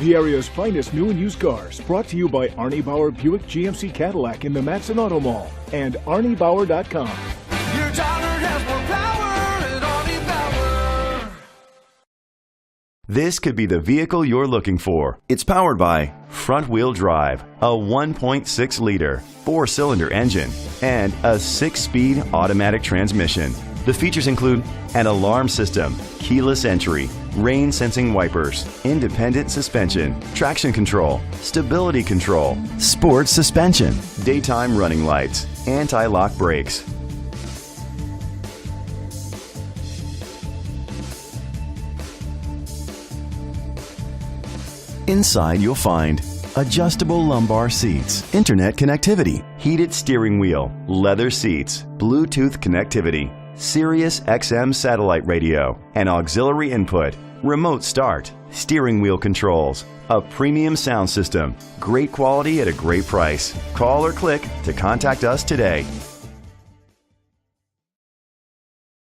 The area's finest new and used cars, brought to you by Arnie Bauer Buick GMC Cadillac in the Matteson Auto Mall and ArnieBauer.com. Your dollar has more power at Arnie Bauer. This could be the vehicle you're looking for. It's powered by front-wheel drive, a 1.6-liter 4-cylinder engine, and a 6-speed automatic transmission. The features include an alarm system, keyless entry, rain-sensing wipers, independent suspension, traction control, stability control, sports suspension, daytime running lights, anti-lock brakes. Inside you'll find adjustable lumbar seats, internet connectivity, heated steering wheel, leather seats, Bluetooth connectivity, Sirius XM satellite radio, an auxiliary input, remote start, steering wheel controls, a premium sound system, great quality at a great price. Call or click to contact us today.